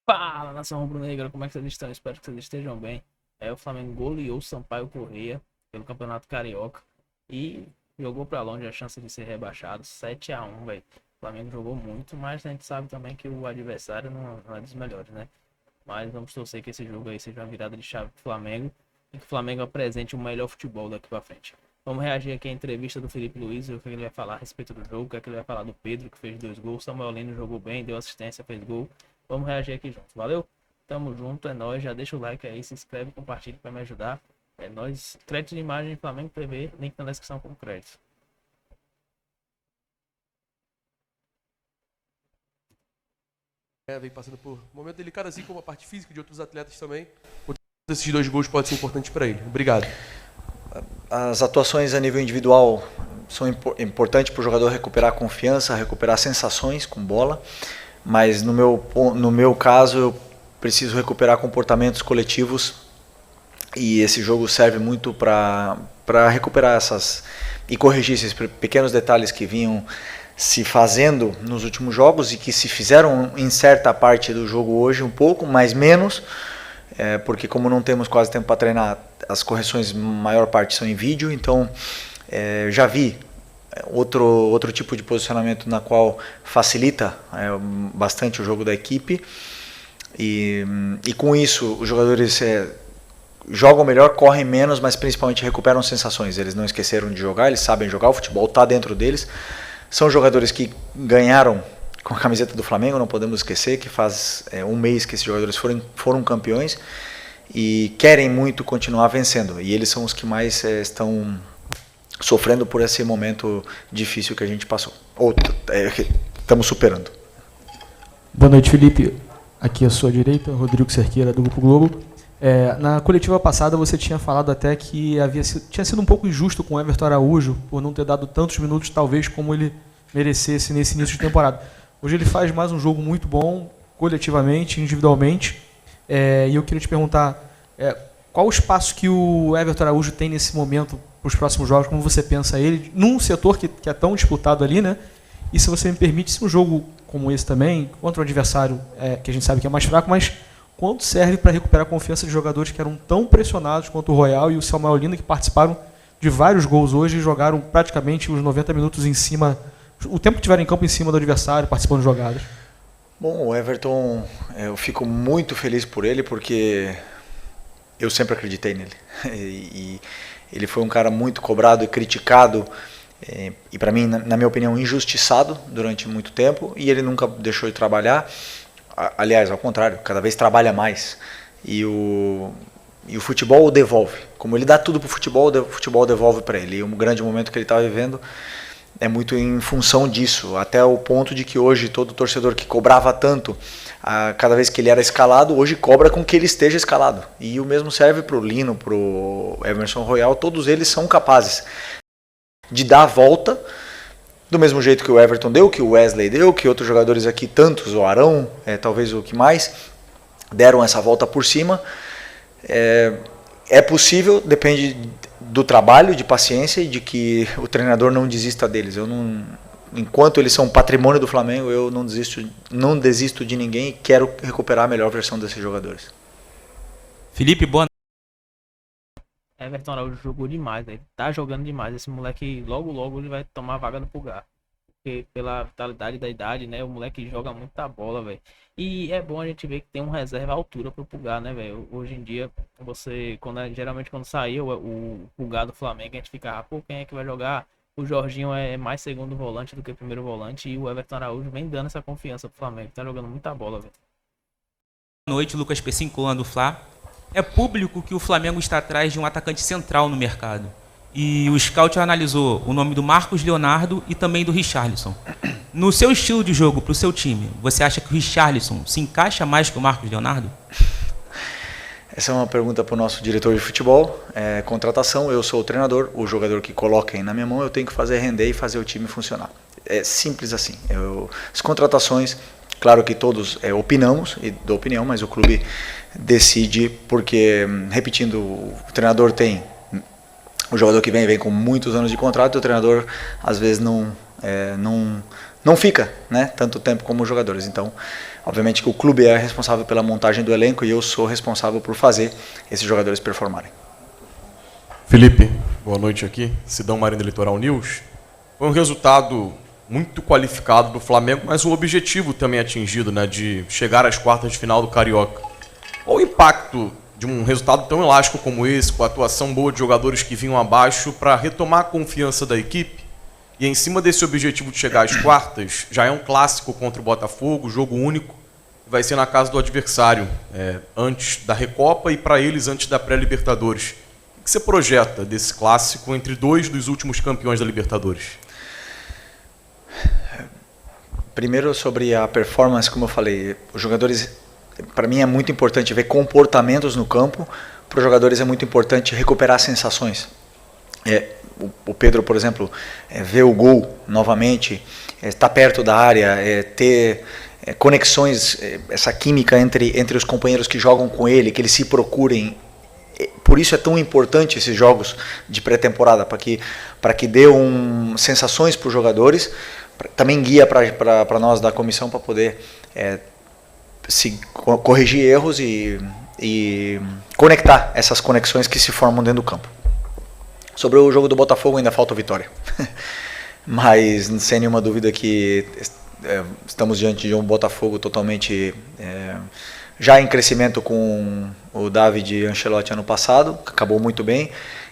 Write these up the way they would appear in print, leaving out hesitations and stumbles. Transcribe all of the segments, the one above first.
Fala, nação rubro-negra, como é que vocês estão? Espero que vocês estejam bem. O Flamengo goleou o Sampaio Corrêa pelo Campeonato Carioca e jogou pra longe a chance de ser rebaixado, 7-1, velho. O Flamengo jogou muito, mas a gente sabe também que o adversário não é dos melhores, né? Mas vamos torcer que esse jogo aí seja uma virada de chave pro Flamengo e que o Flamengo apresente o melhor futebol daqui pra frente. Vamos reagir aqui à entrevista do Felipe Luiz, o que ele vai falar a respeito do jogo, o que ele vai falar do Pedro, que fez 2 gols, Samuel Lino jogou bem, deu assistência, fez gol. Vamos reagir aqui juntos, valeu? Tamo junto, é nóis, já deixa o like aí, se inscreve, compartilha pra me ajudar. É nóis, crédito de imagem Flamengo TV, link na descrição com crédito. Vem passando por um momento delicado, assim como a parte física de outros atletas também. Esses 2 gols podem ser importantes para ele. Obrigado. As atuações a nível individual são importantes para o jogador recuperar a confiança, recuperar sensações com bola, mas no meu caso eu preciso recuperar comportamentos coletivos e esse jogo serve muito para recuperar essas e corrigir esses pequenos detalhes que vinham se fazendo nos últimos jogos e que se fizeram em certa parte do jogo hoje um pouco, mas menos, porque como não temos quase tempo para treinar, as correções, maior parte são em vídeo, então já vi outro tipo de posicionamento na qual facilita bastante o jogo da equipe e com isso os jogadores jogam melhor, correm menos, mas principalmente recuperam sensações. Eles não esqueceram de jogar, eles sabem jogar, o futebol está dentro deles. São jogadores que ganharam com a camiseta do Flamengo, não podemos esquecer que faz um mês que esses jogadores foram campeões e querem muito continuar vencendo. E eles são os que mais estão sofrendo por esse momento difícil que a gente passou. Ou estamos superando. Boa noite, Felipe. Aqui à sua direita, Rodrigo Cerqueira, do Grupo Globo. Na coletiva passada você tinha falado até que tinha sido um pouco injusto com o Everton Araújo por não ter dado tantos minutos, talvez, como ele merecesse nesse início de temporada. Hoje ele faz mais um jogo muito bom, coletivamente, individualmente. E eu queria te perguntar qual o espaço que o Everton Araújo tem nesse momento para os próximos jogos, como você pensa ele, num setor que é tão disputado ali, né? E se você me permite, se um jogo como esse também, contra um adversário que a gente sabe que é mais fraco, mas quanto serve para recuperar a confiança de jogadores que eram tão pressionados quanto o Royal e o Samuel Lino, que participaram de vários gols hoje e jogaram praticamente os 90 minutos em cima, o tempo que tiveram em campo em cima do adversário, participando de jogadas? Bom, o Everton, eu fico muito feliz por ele, porque eu sempre acreditei nele. E ele foi um cara muito cobrado e criticado, e para mim, na minha opinião, injustiçado durante muito tempo, e ele nunca deixou de trabalhar. Aliás, ao contrário, cada vez trabalha mais. E o futebol o devolve. Como ele dá tudo para o futebol devolve para ele. E um grande momento que ele está vivendo é muito em função disso. Até o ponto de que hoje todo torcedor que cobrava tanto, cada vez que ele era escalado, hoje cobra com que ele esteja escalado. E o mesmo serve para o Lino, para o Emerson Royal. Todos eles são capazes de dar a volta, do mesmo jeito que o Everton deu, que o Wesley deu, que outros jogadores aqui, tantos, o Arão, talvez o que mais, deram essa volta por cima. É possível, depende do trabalho, de paciência e de que o treinador não desista deles. Enquanto eles são patrimônio do Flamengo, eu não desisto de ninguém e quero recuperar a melhor versão desses jogadores. Felipe, boa Everton Araújo jogou demais, ele tá jogando demais. Esse moleque, logo ele vai tomar a vaga do Pulgar. Porque pela vitalidade da idade, né? O moleque joga muita bola, velho. E é bom a gente ver que tem um reserva à altura pro Pulgar, né, velho? Hoje em dia, geralmente quando saiu o Pulgar do Flamengo, a gente fica, pô, quem é que vai jogar? O Jorginho é mais segundo volante do que primeiro volante. E o Everton Araújo vem dando essa confiança pro Flamengo. Tá jogando muita bola, velho. noite, Lucas Pessincoan do Fla. É público que o Flamengo está atrás de um atacante central no mercado. E o scout analisou o nome do Marcos Leonardo e também do Richarlison. No seu estilo de jogo, para o seu time, você acha que o Richarlison se encaixa mais que o Marcos Leonardo? Essa é uma pergunta para o nosso diretor de futebol. Contratação, eu sou o treinador, o jogador que coloquem na minha mão, eu tenho que fazer render e fazer o time funcionar. É simples assim. As contratações, claro que todos opinamos e dou opinião, mas o clube decide porque, repetindo, o treinador tem o jogador que vem com muitos anos de contrato e o treinador às vezes não fica, né, tanto tempo como os jogadores. Então Obviamente que o clube é responsável pela montagem do elenco e eu sou responsável por fazer esses jogadores performarem. Felipe, boa noite aqui, Sidão Marinho do Litoral News. Foi um resultado muito qualificado do Flamengo, mas um objetivo também atingido, né, de chegar às quartas de final do Carioca. Qual o impacto de um resultado tão elástico como esse, com a atuação boa de jogadores que vinham abaixo, para retomar a confiança da equipe? E em cima desse objetivo de chegar às quartas, já é um clássico contra o Botafogo, jogo único, vai ser na casa do adversário, antes da Recopa e para eles antes da pré-Libertadores. O que você projeta desse clássico entre dois dos últimos campeões da Libertadores? Primeiro, sobre a performance, como eu falei, os jogadores, para mim é muito importante ver comportamentos no campo, para os jogadores é muito importante recuperar sensações. O Pedro, por exemplo, ver o gol novamente, estar perto da área, ter conexões, essa química entre os companheiros que jogam com ele, que eles se procurem. Por isso é tão importante esses jogos de pré-temporada, para que dê sensações para os jogadores, também guia para nós da comissão para poder corrigir erros e conectar essas conexões que se formam dentro do campo. Sobre o jogo do Botafogo ainda falta vitória, mas sem nenhuma dúvida que estamos diante de um Botafogo totalmente já em crescimento, com o David Ancelotti ano passado, que acabou muito bem,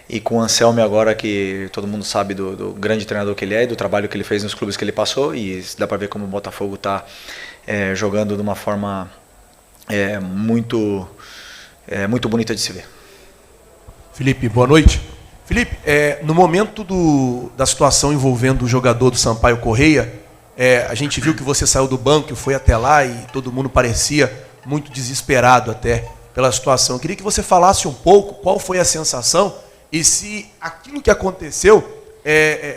e com o Anselmi agora, que todo mundo sabe do grande treinador que ele é e do trabalho que ele fez nos clubes que ele passou, e dá para ver como o Botafogo está jogando de uma forma muito bonita de se ver. Felipe, boa noite. Felipe, no momento da situação envolvendo o jogador do Sampaio Corrêa, a gente viu que você saiu do banco e foi até lá e todo mundo parecia muito desesperado até pela situação. Eu queria que você falasse um pouco qual foi a sensação e se aquilo que aconteceu,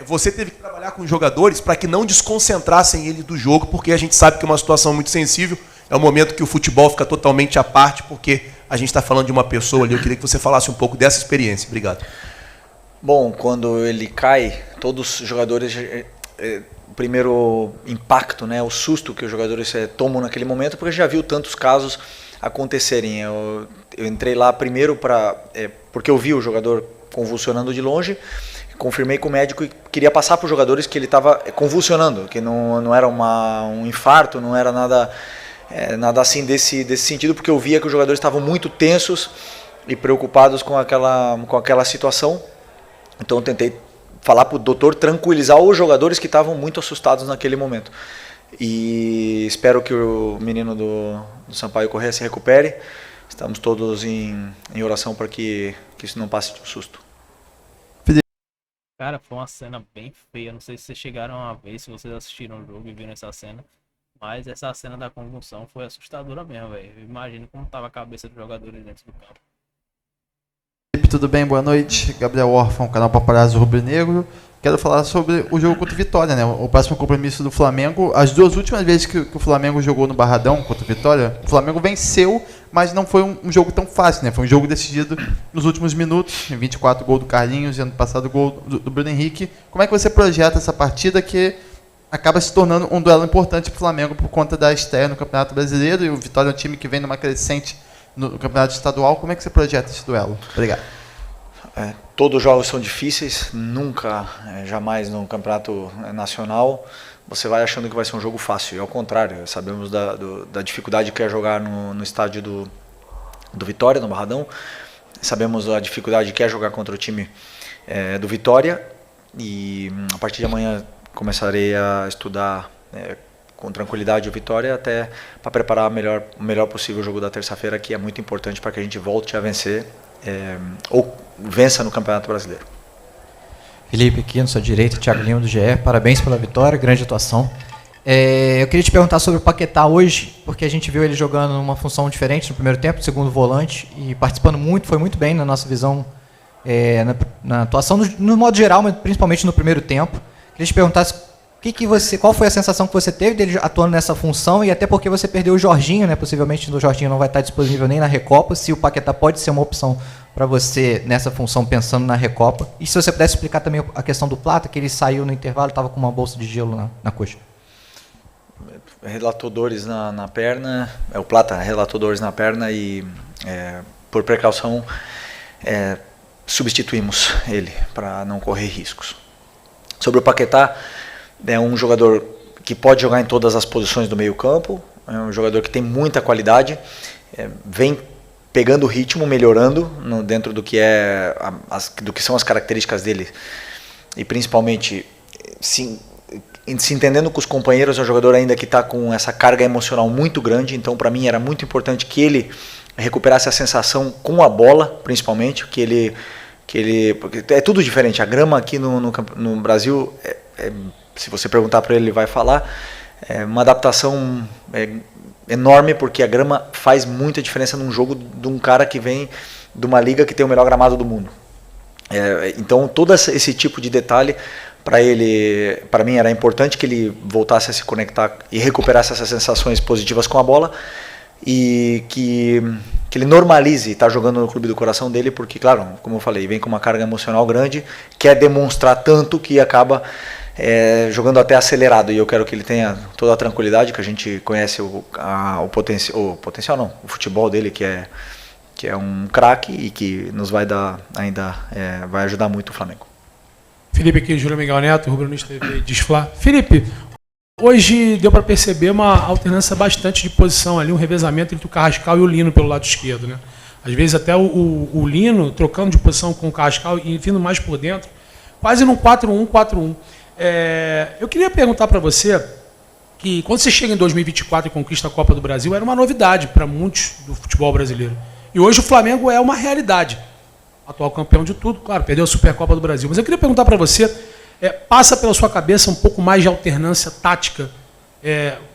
você teve que trabalhar com os jogadores para que não desconcentrassem ele do jogo, porque a gente sabe que é uma situação muito sensível, é um momento que o futebol fica totalmente à parte, porque a gente está falando de uma pessoa ali. Eu queria que você falasse um pouco dessa experiência. Obrigado. Bom, quando ele cai, todos os jogadores, o primeiro impacto, né, o susto que os jogadores tomam naquele momento, porque já viu tantos casos acontecerem. Eu entrei lá primeiro porque eu vi o jogador convulsionando de longe, confirmei com o médico e queria passar para os jogadores que ele estava convulsionando, que não era um infarto, não era nada assim desse sentido, porque eu via que os jogadores estavam muito tensos e preocupados com aquela situação. Então eu tentei falar para o doutor tranquilizar os jogadores que estavam muito assustados naquele momento. E espero que o menino do Sampaio Corrêa se recupere. Estamos todos em oração para que isso não passe de um susto. Cara, foi uma cena bem feia. Não sei se vocês chegaram a ver, se vocês assistiram o jogo e viram essa cena. Mas essa cena da convulsão foi assustadora mesmo, velho. Imagina como estava a cabeça dos jogadores dentro do campo. Tudo bem? Boa noite. Gabriel Orfão, canal Paparazzo Rubro Negro. Quero falar sobre o jogo contra o Vitória, né? O próximo compromisso do Flamengo. As duas últimas vezes que o Flamengo jogou no Barradão contra o Vitória, o Flamengo venceu, mas não foi um jogo tão fácil, né? Foi um jogo decidido nos últimos minutos. 24 gol do Carlinhos e ano passado gol do Bruno Henrique. Como é que você projeta essa partida que acaba se tornando um duelo importante para o Flamengo por conta da estreia no Campeonato Brasileiro, e o Vitória é um time que vem numa crescente no Campeonato Estadual? Como é que você projeta esse duelo? Obrigado. Todos os jogos são difíceis, nunca, jamais no campeonato nacional você vai achando que vai ser um jogo fácil. E ao contrário, sabemos da dificuldade que é jogar no estádio do Vitória, no Barradão. Sabemos a dificuldade que é jogar contra o time do Vitória. E a partir de amanhã começarei a estudar com tranquilidade o Vitória, até para preparar o melhor possível o jogo da terça-feira, que é muito importante para que a gente volte a vencer ou vença no Campeonato Brasileiro. Felipe, aqui na sua direita, Thiago Lima do GE, parabéns pela vitória, grande atuação. Eu queria te perguntar sobre o Paquetá hoje, porque a gente viu ele jogando numa função diferente no primeiro tempo, segundo volante, e participando muito, foi muito bem na nossa visão, na atuação no modo geral, mas principalmente no primeiro tempo. Queria te perguntar qual foi a sensação que você teve dele atuando nessa função, e até porque você perdeu o Jorginho, né? Possivelmente o Jorginho não vai estar disponível nem na Recopa, se o Paquetá pode ser uma opção para você nessa função, pensando na Recopa. E se você pudesse explicar também a questão do Plata, que ele saiu no intervalo, estava com uma bolsa de gelo na coxa. relatou dores na perna, o Plata relatou dores na perna e por precaução substituímos ele para não correr riscos. Sobre o Paquetá, é um jogador que pode jogar em todas as posições do meio campo, é um jogador que tem muita qualidade, vem pegando o ritmo, melhorando dentro do que do que são as características dele, e principalmente se entendendo com os companheiros. É um jogador ainda que está com essa carga emocional muito grande, então para mim era muito importante que ele recuperasse a sensação com a bola, principalmente, porque é tudo diferente. A grama aqui no Brasil, se você perguntar para ele vai falar, é uma adaptação enorme, porque a grama faz muita diferença num jogo de um cara que vem de uma liga que tem o melhor gramado do mundo. Então todo esse tipo de detalhe para mim era importante, que ele voltasse a se conectar e recuperasse essas sensações positivas com a bola, e que ele normalize estar jogando no clube do coração dele, porque, claro, como eu falei, vem com uma carga emocional grande, quer demonstrar tanto que acaba jogando até acelerado, e eu quero que ele tenha toda a tranquilidade, que a gente conhece o potencial não, o futebol dele, que é um craque e que nos vai dar ainda, vai ajudar muito o Flamengo. Felipe aqui, Júlio Miguel Neto, Rubro-Nista TV, Desfla. Felipe, hoje deu para perceber uma alternância bastante de posição ali, um revezamento entre o Carrascal e o Lino pelo lado esquerdo, né? Às vezes até o Lino trocando de posição com o Carrascal e vindo mais por dentro, quase num 4-1-4-1. Eu queria perguntar para você que quando você chega em 2024 e conquista a Copa do Brasil, era uma novidade para muitos do futebol brasileiro. E hoje o Flamengo é uma realidade. Atual campeão de tudo, claro, perdeu a Supercopa do Brasil. Mas eu queria perguntar para você, passa pela sua cabeça um pouco mais de alternância tática?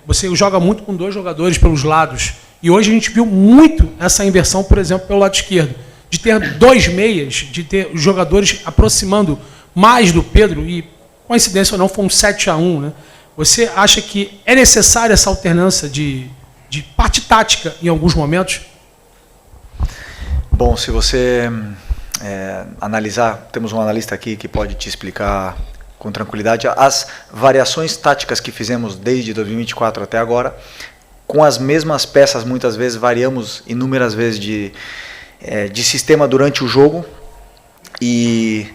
Você joga muito com 2 jogadores pelos lados. E hoje a gente viu muito essa inversão, por exemplo, pelo lado esquerdo. De ter 2 meias, de ter os jogadores aproximando mais do Pedro, e coincidência ou não, foi um 7-1, né? Você acha que é necessária essa alternância de parte tática em alguns momentos? Bom, se você analisar, temos um analista aqui que pode te explicar com tranquilidade as variações táticas que fizemos desde 2024 até agora. Com as mesmas peças, muitas vezes variamos inúmeras vezes de sistema durante o jogo, e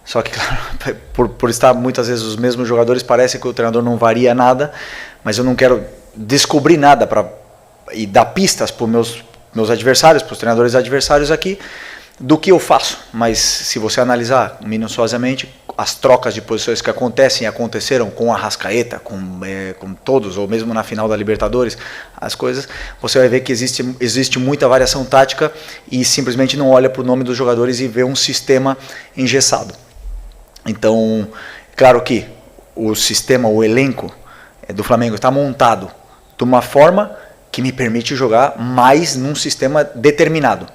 só que, claro, por estar muitas vezes os mesmos jogadores, parece que o treinador não varia nada, mas eu não quero descobrir nada e dar pistas para os meus adversários, para os treinadores adversários aqui, do que eu faço. Mas se você analisar minuciosamente as trocas de posições que aconteceram com a Arrascaeta, com todos, ou mesmo na final da Libertadores, as coisas, você vai ver que existe muita variação tática, e simplesmente não olha para o nome dos jogadores e vê um sistema engessado. Então, claro que o sistema, o elenco do Flamengo está montado de uma forma que me permite jogar mais num sistema determinado.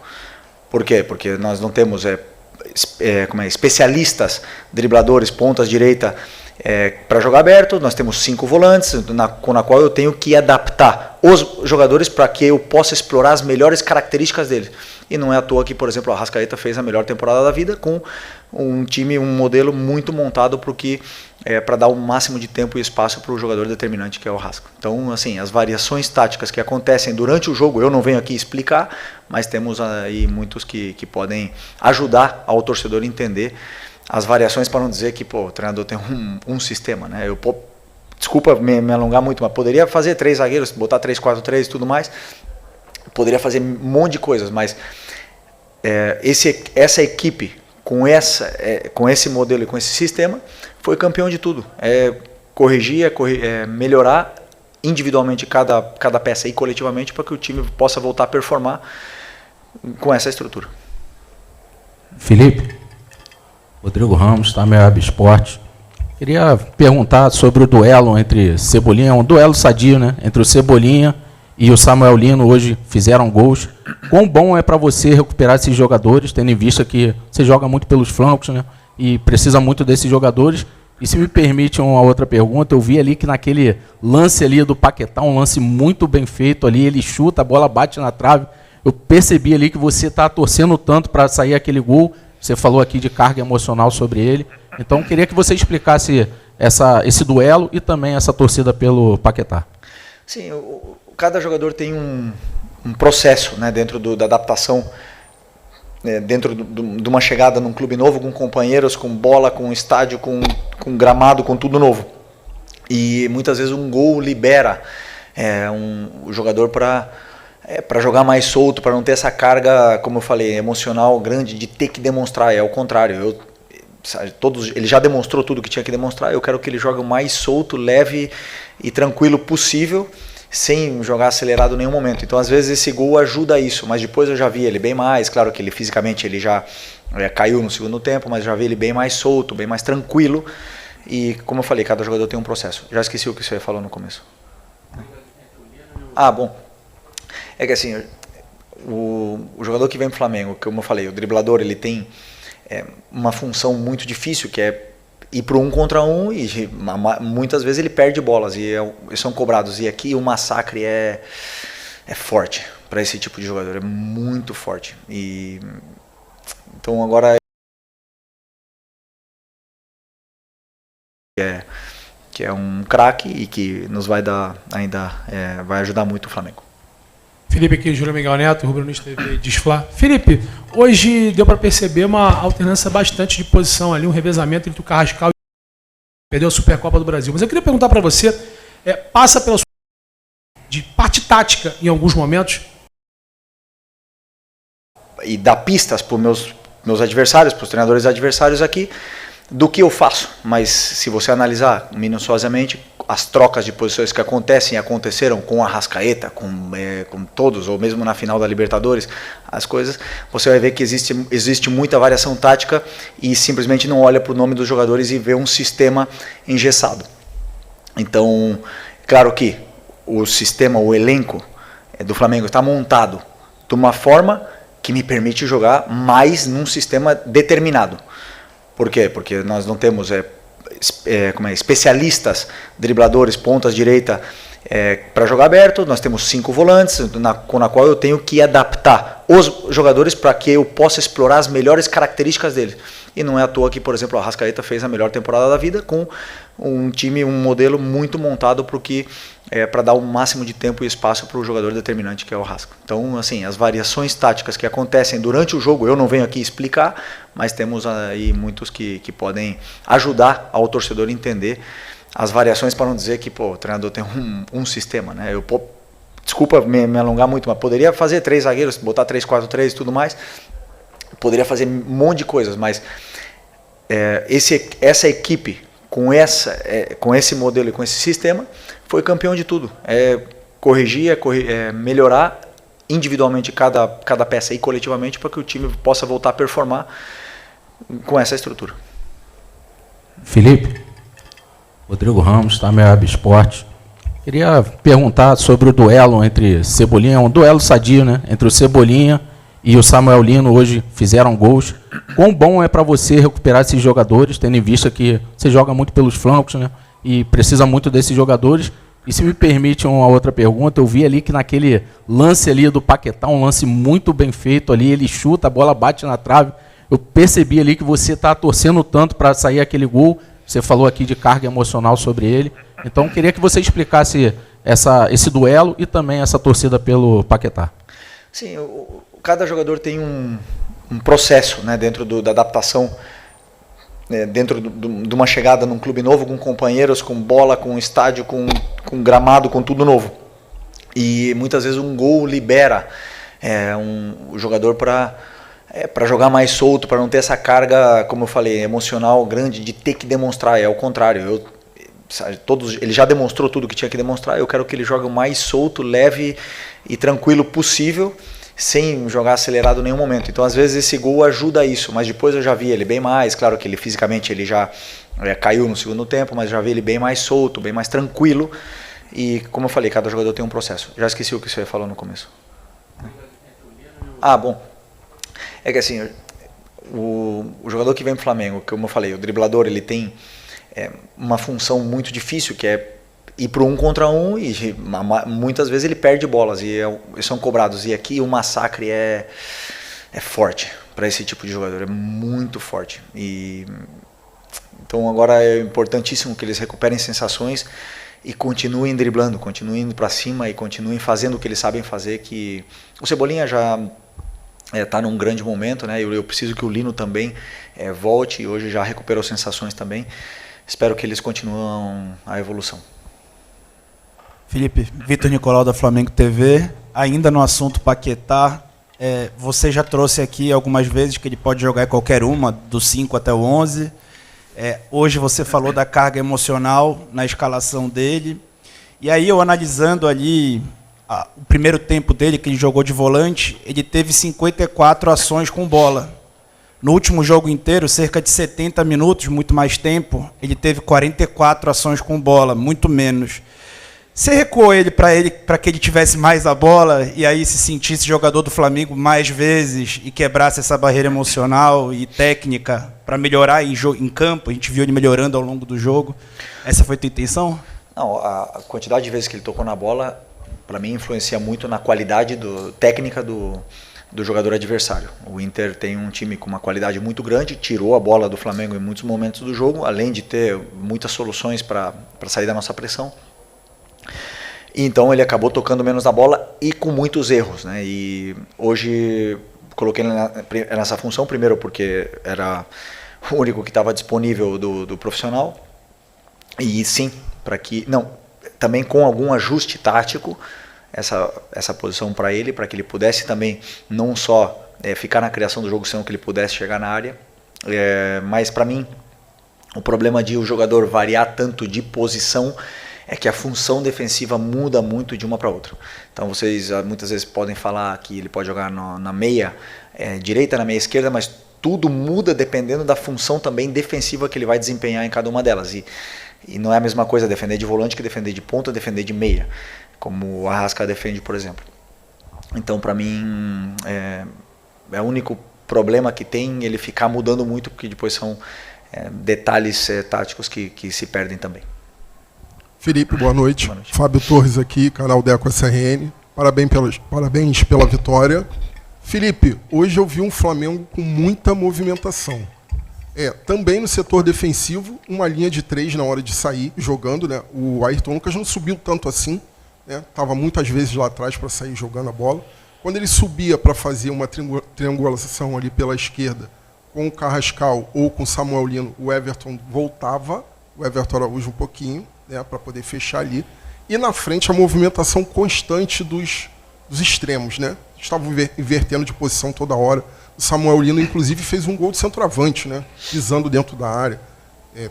Por quê? Porque nós não temos especialistas, dribladores, pontas direita para jogar aberto. Nós temos 5 volantes, com a qual eu tenho que adaptar os jogadores para que eu possa explorar as melhores características deles. E não é à toa que, por exemplo, a Arrascaeta fez a melhor temporada da vida com um time, um modelo muito montado para dar o máximo de tempo e espaço para o jogador determinante, que é o Arrasca. Então, assim, as variações táticas que acontecem durante o jogo, eu não venho aqui explicar, mas temos aí muitos que podem ajudar ao torcedor a entender as variações, para não dizer que o treinador tem um sistema, né? Desculpa me alongar muito, mas poderia fazer 3 zagueiros, botar 3-4-3 e tudo mais, poderia fazer um monte de coisas, mas essa equipe, com esse modelo e com esse sistema, foi campeão de tudo. Corrigir, melhorar individualmente cada peça e coletivamente, para que o time possa voltar a performar com essa estrutura. Felipe, Rodrigo Ramos, tá, meu Esporte. Queria perguntar sobre o duelo entre Cebolinha, um duelo sadio, né? Entre o Cebolinha e o Samuel Lino, hoje fizeram gols. Quão bom é para você recuperar esses jogadores, tendo em vista que você joga muito pelos flancos, né? E precisa muito desses jogadores. E se me permite uma outra pergunta, eu vi ali que naquele lance ali do Paquetá, um lance muito bem feito ali, ele chuta, a bola bate na trave. Eu percebi ali que você está torcendo tanto para sair aquele gol. Você falou aqui de carga emocional sobre ele. Então, eu queria que você explicasse esse duelo e também essa torcida pelo Paquetá. Sim, cada jogador tem um processo, né, dentro da adaptação, dentro de uma chegada num clube novo, com companheiros, com bola, com estádio, com gramado, com tudo novo. E muitas vezes um gol libera o jogador para jogar mais solto, para não ter essa carga, como eu falei, emocional grande de ter que demonstrar. É o contrário. Ele já demonstrou tudo que tinha que demonstrar. Eu quero que ele jogue o mais solto, leve e tranquilo possível, sem jogar acelerado em nenhum momento. Então, às vezes, esse gol ajuda isso, mas depois eu já vi ele bem mais. Claro que ele fisicamente ele já caiu no segundo tempo, mas já vi ele bem mais solto, bem mais tranquilo. E, como eu falei, cada jogador tem um processo. Já esqueci o que você falou no começo. Ah, bom. É que assim, o jogador que vem pro Flamengo, como eu falei, o driblador, ele tem uma função muito difícil, que é ir para 1 contra 1 e muitas vezes ele perde bolas e são cobrados. E aqui o massacre é forte para esse tipo de jogador, é muito forte. E então agora que é um craque e que nos vai dar ainda vai ajudar muito o Flamengo. Felipe aqui, Júlio Miguel Neto, Rubro News TV, Desfla. Felipe, hoje deu para perceber uma alternância bastante de posição ali, um revezamento entre o Carrascal e perdeu a Supercopa do Brasil. Mas eu queria perguntar para você, passa pela de parte tática em alguns momentos? E dar pistas para os meus adversários, para os treinadores adversários aqui, do que eu faço. Mas se você analisar minuciosamente as trocas de posições que aconteceram com a Arrascaeta, com todos, ou mesmo na final da Libertadores, as coisas, você vai ver que existe muita variação tática e simplesmente não olha para o nome dos jogadores e vê um sistema engessado. Então, claro que o sistema, o elenco do Flamengo está montado de uma forma que me permite jogar mais num sistema determinado. Por quê? Porque nós não temos especialistas, dribladores, pontas direita para jogar aberto. Nós temos 5 volantes, com a qual eu tenho que adaptar os jogadores para que eu possa explorar as melhores características deles. E não é à toa que, por exemplo, a Arrascaeta fez a melhor temporada da vida com um time, um modelo muito montado para dar o máximo de tempo e espaço para o jogador determinante, que é o Arrasca. Então, assim, as variações táticas que acontecem durante o jogo, eu não venho aqui explicar, mas temos aí muitos que podem ajudar ao torcedor a entender as variações, para não dizer que o treinador tem um sistema, né? Desculpa me alongar muito, mas poderia fazer 3 zagueiros, botar 3-4-3 e tudo mais, poderia fazer um monte de coisas, mas essa equipe com esse modelo e com esse sistema foi campeão de tudo. Corrigir, melhorar individualmente cada peça e coletivamente para que o time possa voltar a performar com essa estrutura. Felipe, Rodrigo Ramos, tá, Web Esporte. Queria perguntar sobre o duelo entre Cebolinha, um duelo sadio, né? Entre o Cebolinha e o Samuel Lino, hoje fizeram gols. Quão bom é para você recuperar esses jogadores, tendo em vista que você joga muito pelos flancos, né? E precisa muito desses jogadores. E se me permite uma outra pergunta, eu vi ali que naquele lance ali do Paquetá, um lance muito bem feito ali, ele chuta, a bola bate na trave. Eu percebi ali que você está torcendo tanto para sair aquele gol. Você falou aqui de carga emocional sobre ele. Então, queria que você explicasse esse duelo e também essa torcida pelo Paquetá. Sim, cada jogador tem um processo, né, dentro da adaptação, dentro de uma chegada num clube novo, com companheiros, com bola, com estádio, com gramado, com tudo novo. E muitas vezes um gol libera o jogador para jogar mais solto, para não ter essa carga, como eu falei, emocional grande de ter que demonstrar. É o contrário. Ele já demonstrou tudo que tinha que demonstrar. Eu quero que ele jogue o mais solto, leve e tranquilo possível, sem jogar acelerado em nenhum momento. Então, às vezes, esse gol ajuda isso, mas depois eu já vi ele bem mais. Claro que ele fisicamente ele já caiu no segundo tempo, mas já vi ele bem mais solto, bem mais tranquilo. E, como eu falei, cada jogador tem um processo. Já esqueci o que você falou no começo. Ah, bom. É que assim, o jogador que vem pro Flamengo, como eu falei, o driblador, ele tem uma função muito difícil, que é ir para 1 contra 1 e muitas vezes ele perde bolas e são cobrados. E aqui o massacre é forte para esse tipo de jogador, é muito forte. E Então agora é importantíssimo que eles recuperem sensações e continuem driblando, continuem indo para cima e continuem fazendo o que eles sabem fazer, que o Cebolinha já está num grande momento, né? Eu preciso que o Lino também volte, hoje já recuperou sensações também. Espero que eles continuem a evolução. Felipe, Vitor Nicolau da Flamengo TV, ainda no assunto Paquetá, você já trouxe aqui algumas vezes que ele pode jogar em qualquer uma, do 5 até o 11. Hoje você falou da carga emocional na escalação dele. E aí eu analisando ali o primeiro tempo dele, que ele jogou de volante, ele teve 54 ações com bola. No último jogo inteiro, cerca de 70 minutos, muito mais tempo, ele teve 44 ações com bola, muito menos. Você recuou ele para que ele tivesse mais a bola e aí se sentisse jogador do Flamengo mais vezes e quebrasse essa barreira emocional e técnica para melhorar em campo? A gente viu ele melhorando ao longo do jogo. Essa foi a tua intenção? Não, a quantidade de vezes que ele tocou na bola, para mim, influencia muito na qualidade técnica do jogador adversário. O Inter tem um time com uma qualidade muito grande, tirou a bola do Flamengo em muitos momentos do jogo, além de ter muitas soluções para sair da nossa pressão. Então ele acabou tocando menos na bola e com muitos erros, né? E hoje coloquei ele nessa função, primeiro porque era o único que estava disponível do profissional, e sim, também com algum ajuste tático, essa posição para ele, para que ele pudesse também não só ficar na criação do jogo, senão que ele pudesse chegar na área. Mas para mim, o problema de o jogador variar tanto de posição é que a função defensiva muda muito de uma para outra. Então vocês muitas vezes podem falar que ele pode jogar na meia direita, na meia esquerda, mas tudo muda dependendo da função também defensiva que ele vai desempenhar em cada uma delas. E não é a mesma coisa defender de volante que defender de ponta, defender de meia, como o Arrasca defende, por exemplo. Então, para mim, é o único problema que tem ele ficar mudando muito, porque depois são detalhes táticos que se perdem também. Felipe, boa noite. Boa noite. Fábio Torres aqui, canal Deco SRN. Parabéns pela vitória. Felipe, hoje eu vi um Flamengo com muita movimentação. Também no setor defensivo, uma linha de 3 na hora de sair, jogando, né? O Ayrton Lucas não subiu tanto assim, né? Estava muitas vezes lá atrás para sair jogando a bola. Quando ele subia para fazer uma triangulação ali pela esquerda, com o Carrascal ou com o Samuel Lino, o Everton voltava, o Everton Araújo um pouquinho, né, para poder fechar ali. E na frente a movimentação constante dos extremos, né? Estavam invertendo de posição toda hora. O Samuel Lino, inclusive, fez um gol de centroavante, né? Pisando dentro da área,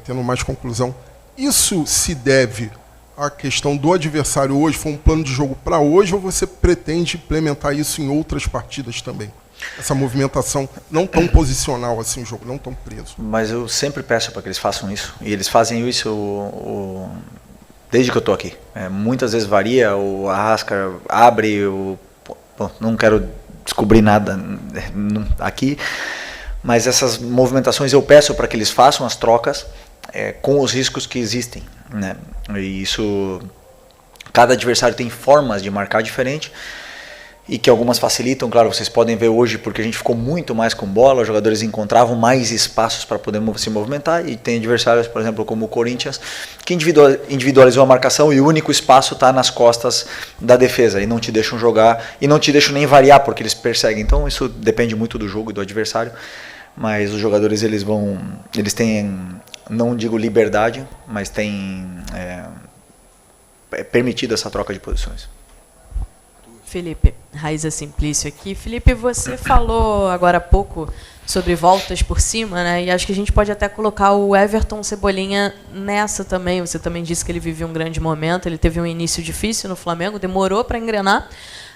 tendo mais conclusão. Isso se deve à questão do adversário hoje? Foi um plano de jogo para hoje ou você pretende implementar isso em outras partidas também? Essa movimentação não tão posicional assim, o jogo não tão preso. Mas eu sempre peço para que eles façam isso. E eles fazem isso desde que eu estou aqui. Muitas vezes varia, o Arrasca abre, não quero descobrir nada aqui, mas essas movimentações eu peço para que eles façam as trocas com os riscos que existem, né? E isso, cada adversário tem formas de marcar diferente e que algumas facilitam, claro, vocês podem ver hoje porque a gente ficou muito mais com bola, os jogadores encontravam mais espaços para poder se movimentar, e tem adversários, por exemplo, como o Corinthians, que individualizou a marcação e o único espaço está nas costas da defesa, e não te deixam jogar, e não te deixam nem variar, porque eles perseguem. Então isso depende muito do jogo e do adversário, mas os jogadores eles têm, não digo liberdade, mas têm permitido essa troca de posições. Felipe, Raíza Simplício aqui. Felipe, você falou agora há pouco sobre voltas por cima, né? E acho que a gente pode até colocar o Everton Cebolinha nessa também. Você também disse que ele vivia um grande momento, ele teve um início difícil no Flamengo, demorou para engrenar,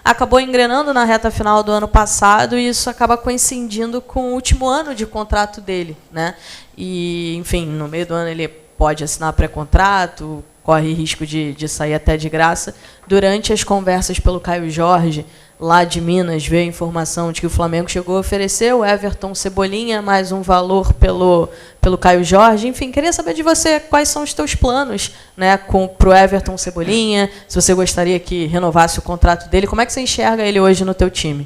acabou engrenando na reta final do ano passado e isso acaba coincidindo com o último ano de contrato dele, né? E, enfim, no meio do ano ele pode assinar pré-contrato, corre risco de sair até de graça. Durante as conversas pelo Caio Jorge, lá de Minas, veio a informação de que o Flamengo chegou a oferecer o Everton Cebolinha, mais um valor pelo Caio Jorge. Enfim, queria saber de você quais são os teus planos, né, para o Everton Cebolinha, se você gostaria que renovasse o contrato dele, como é que você enxerga ele hoje no teu time?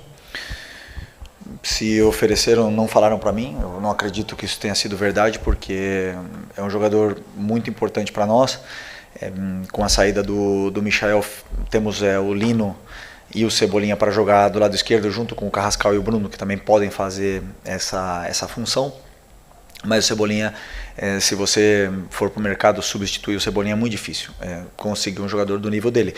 Se ofereceram, não falaram para mim. Eu não acredito que isso tenha sido verdade, porque é um jogador muito importante para nós. Com a saída do Michael, temos o Lino e o Cebolinha para jogar do lado esquerdo, junto com o Carrascal e o Bruno, que também podem fazer essa função. Mas o Cebolinha, se você for para o mercado substituir o Cebolinha, é muito difícil conseguir um jogador do nível dele.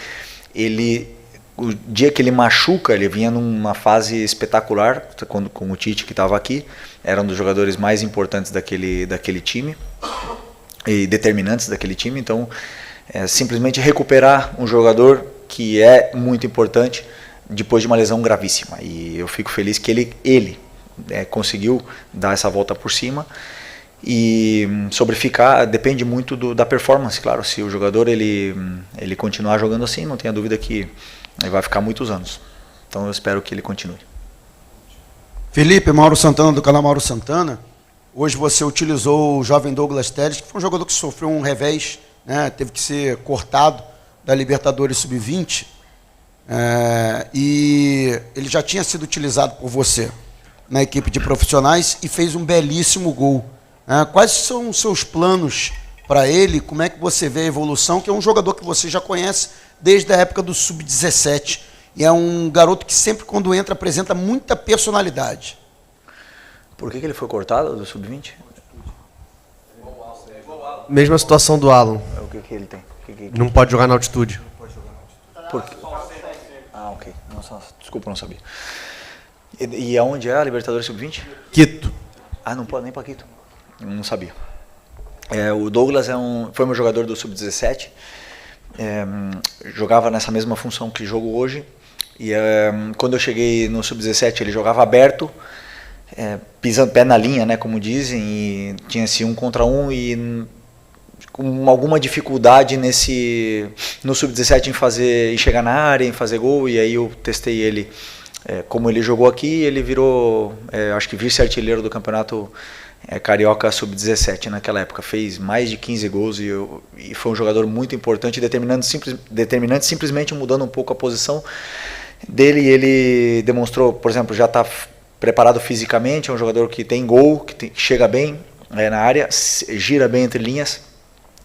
O dia que ele machuca, ele vinha numa fase espetacular, com o Tite, que estava aqui, era um dos jogadores mais importantes daquele time e determinantes daquele time. Então, simplesmente recuperar um jogador que é muito importante depois de uma lesão gravíssima. E eu fico feliz que ele conseguiu dar essa volta por cima. E sobre ficar, depende muito da performance, claro. Se o jogador ele continuar jogando assim, não tenha dúvida que ele vai ficar muitos anos. Então eu espero que ele continue. Felipe, Mauro Santana, do canal Mauro Santana. Hoje você utilizou o jovem Douglas Telles, que foi um jogador que sofreu um revés, né? Teve que ser cortado da Libertadores Sub-20. E ele já tinha sido utilizado por você na equipe de profissionais e fez um belíssimo gol. Quais são os seus planos para ele? Como é que você vê a evolução? Que é um jogador que você já conhece desde a época do Sub-17. E é um garoto que sempre, quando entra, apresenta muita personalidade. Por que ele foi cortado do Sub-20? Mesma situação do Alan. O que ele tem? Não pode jogar na altitude. Por quê? Ah, ok. Nossa, desculpa, não sabia. E aonde é a Libertadores Sub-20? Quito. Ah, não pode nem para Quito. Não sabia. O Douglas foi meu jogador do Sub-17. Jogava nessa mesma função que jogo hoje. E quando eu cheguei no Sub-17, ele jogava aberto, pisando pé na linha, né, como dizem, e tinha-se 1 contra 1 e com alguma dificuldade no Sub-17 em chegar na área, em fazer gol. E aí eu testei ele, como ele jogou aqui, ele virou, acho que vice-artilheiro do campeonato Carioca Sub-17 naquela época. Fez mais de 15 gols e foi um jogador muito importante, determinante, simplesmente mudando um pouco a posição dele. E ele demonstrou, por exemplo, já está preparado fisicamente, é um jogador que tem gol, que chega bem na área, gira bem entre linhas,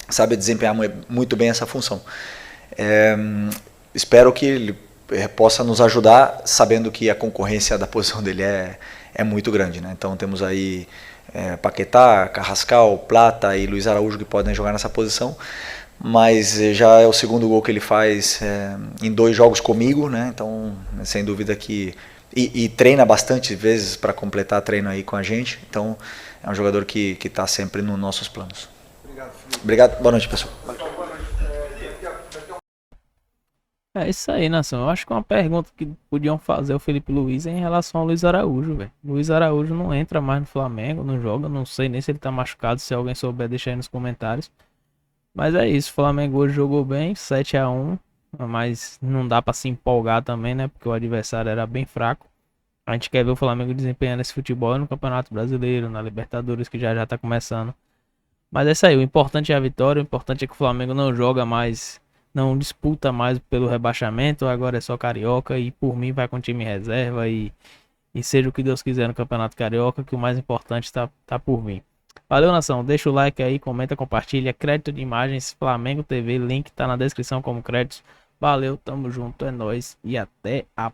sabe desempenhar muito bem essa função. Espero que ele possa nos ajudar, sabendo que a concorrência da posição dele é muito grande, né? Então temos aí Paquetá, Carrascal, Plata e Luiz Araújo que podem jogar nessa posição, mas já é o segundo gol que ele faz em 2 jogos comigo, né? Então, sem dúvida que... E treina bastante vezes para completar treino aí com a gente, então é um jogador que está sempre nos nossos planos. Obrigado, Felipe. Obrigado, boa noite, pessoal. É isso aí, nação. Eu acho que uma pergunta que podiam fazer ao Felipe Luiz é em relação ao Luiz Araújo, velho. Luiz Araújo não entra mais no Flamengo, não joga, não sei nem se ele tá machucado, se alguém souber, deixa aí nos comentários. Mas é isso, o Flamengo hoje jogou bem, 7-1, mas não dá pra se empolgar também, né, porque o adversário era bem fraco. A gente quer ver o Flamengo desempenhando esse futebol no Campeonato Brasileiro, na Libertadores, que já tá começando. Mas é isso aí, o importante é a vitória, o importante é que o Flamengo não joga mais, não disputa mais pelo rebaixamento, agora é só Carioca e por mim vai com time reserva e seja o que Deus quiser no Campeonato Carioca, que o mais importante tá por vir. Valeu, nação, deixa o like aí, comenta, compartilha, crédito de imagens, Flamengo TV, link tá na descrição como créditos. Valeu, tamo junto, é nóis e até a